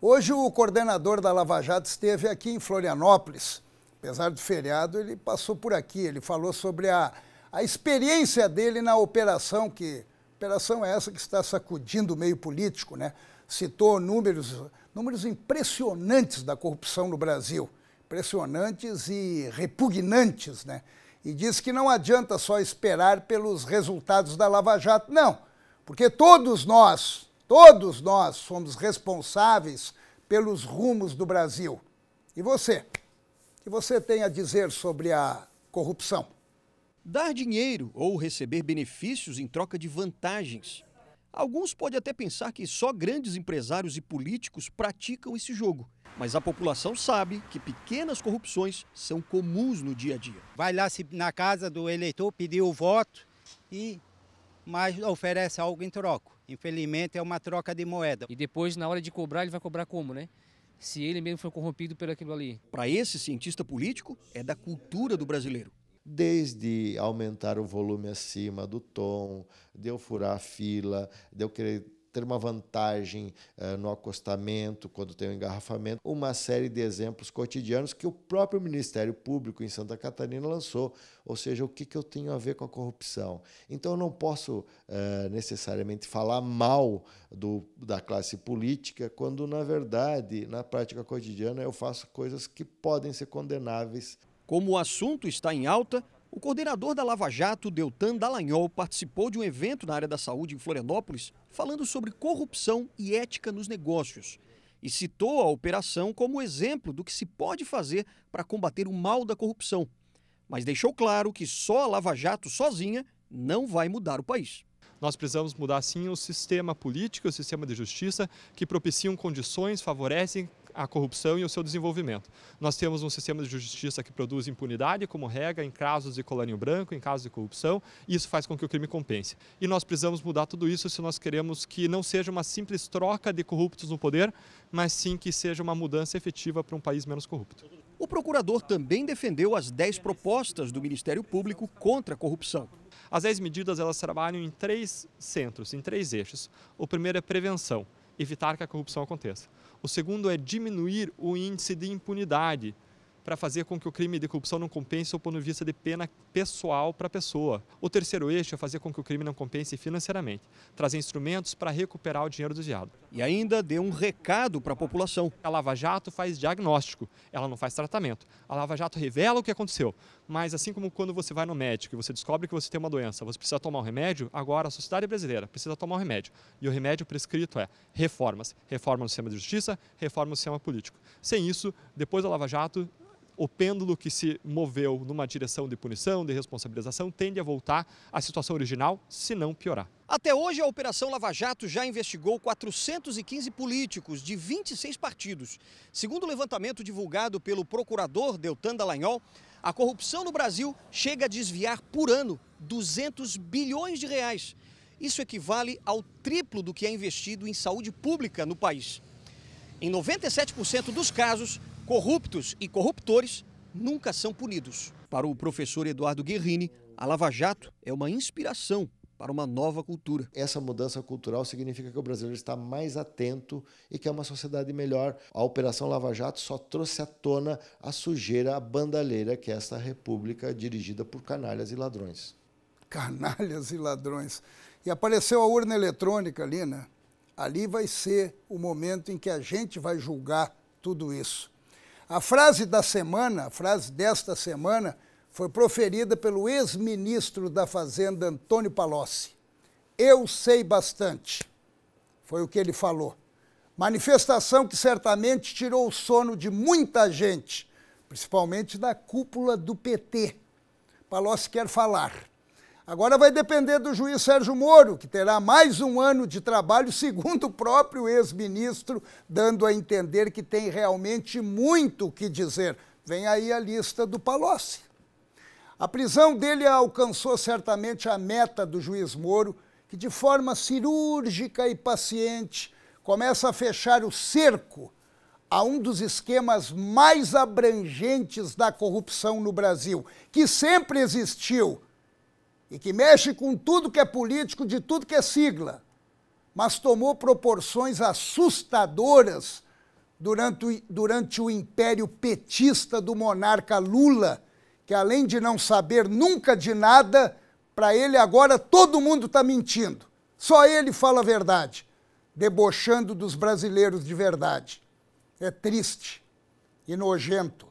Hoje o coordenador da Lava Jato esteve aqui em Florianópolis. Apesar do feriado, ele passou por aqui, ele falou sobre a experiência dele na operação, que operação é essa que está sacudindo o meio político, né? Citou números impressionantes da corrupção no Brasil, impressionantes e repugnantes, né? E disse que não adianta só esperar pelos resultados da Lava Jato, não, porque todos nós somos responsáveis pelos rumos do Brasil. E você? O que você tem a dizer sobre a corrupção? Dar dinheiro ou receber benefícios em troca de vantagens. Alguns podem até pensar que só grandes empresários e políticos praticam esse jogo. Mas a população sabe que pequenas corrupções são comuns no dia a dia. Vai lá na casa do eleitor pedir o voto mas oferece algo em troca. Infelizmente é uma troca de moeda. E depois, na hora de cobrar, ele vai cobrar como, né? Se ele mesmo foi corrompido por aquilo ali. Para esse cientista político, é da cultura do brasileiro. Desde aumentar o volume acima do tom, de eu furar a fila, de eu querer ter uma vantagem no acostamento, quando tem um engarrafamento, uma série de exemplos cotidianos que o próprio Ministério Público em Santa Catarina lançou, ou seja, o que eu tenho a ver com a corrupção. Então eu não posso necessariamente falar mal da classe política, quando na verdade, na prática cotidiana, eu faço coisas que podem ser condenáveis. Como o assunto está em alta, o coordenador da Lava Jato, Deltan Dallagnol, participou de um evento na área da saúde em Florianópolis, falando sobre corrupção e ética nos negócios. E citou a operação como exemplo do que se pode fazer para combater o mal da corrupção. Mas deixou claro que só a Lava Jato sozinha não vai mudar o país. Nós precisamos mudar, sim, o sistema político, o sistema de justiça, que propiciam condições, favorecem a corrupção e o seu desenvolvimento. Nós temos um sistema de justiça que produz impunidade como regra em casos de colarinho branco, em casos de corrupção, e isso faz com que o crime compense. E nós precisamos mudar tudo isso se nós queremos que não seja uma simples troca de corruptos no poder, mas sim que seja uma mudança efetiva para um país menos corrupto. O procurador também defendeu as 10 propostas do Ministério Público contra a corrupção. As 10 medidas, elas trabalham em 3 centros, em 3 eixos. O primeiro é prevenção, evitar que a corrupção aconteça. O segundo é diminuir o índice de impunidade, para fazer com que o crime de corrupção não compense do ponto de vista de pena pessoal para a pessoa. O terceiro eixo é fazer com que o crime não compense financeiramente, trazer instrumentos para recuperar o dinheiro desviado. E ainda deu um recado para a população. A Lava Jato faz diagnóstico, ela não faz tratamento. A Lava Jato revela o que aconteceu, mas assim como quando você vai no médico e você descobre que você tem uma doença, você precisa tomar um remédio, agora a sociedade brasileira precisa tomar um remédio. E o remédio prescrito é reformas. Reforma no sistema de justiça, reforma no sistema político. Sem isso, depois da Lava Jato, o pêndulo que se moveu numa direção de punição, de responsabilização, tende a voltar à situação original, se não piorar. Até hoje, a Operação Lava Jato já investigou 415 políticos de 26 partidos. Segundo o levantamento divulgado pelo procurador Deltan Dallagnol, a corrupção no Brasil chega a desviar por ano 200 bilhões de reais. Isso equivale ao triplo do que é investido em saúde pública no país. Em 97% dos casos, corruptos e corruptores nunca são punidos. Para o professor Eduardo Guerrini, a Lava Jato é uma inspiração para uma nova cultura. Essa mudança cultural significa que o brasileiro está mais atento e que é uma sociedade melhor. A Operação Lava Jato só trouxe à tona a sujeira, a bandalheira que é esta república dirigida por canalhas e ladrões. Canalhas e ladrões. E apareceu a urna eletrônica ali, né? Ali vai ser o momento em que a gente vai julgar tudo isso. A frase da semana, a frase desta semana, foi proferida pelo ex-ministro da Fazenda, Antônio Palocci. Eu sei bastante, foi o que ele falou. Manifestação que certamente tirou o sono de muita gente, principalmente da cúpula do PT. Palocci quer falar. Agora vai depender do juiz Sérgio Moro, que terá mais um ano de trabalho, segundo o próprio ex-ministro, dando a entender que tem realmente muito o que dizer. Vem aí a lista do Palocci. A prisão dele alcançou certamente a meta do juiz Moro, que de forma cirúrgica e paciente começa a fechar o cerco a um dos esquemas mais abrangentes da corrupção no Brasil, que sempre existiu, e que mexe com tudo que é político, de tudo que é sigla, mas tomou proporções assustadoras durante o império petista do monarca Lula, que além de não saber nunca de nada, para ele agora todo mundo está mentindo. Só ele fala a verdade, debochando dos brasileiros de verdade. É triste e nojento.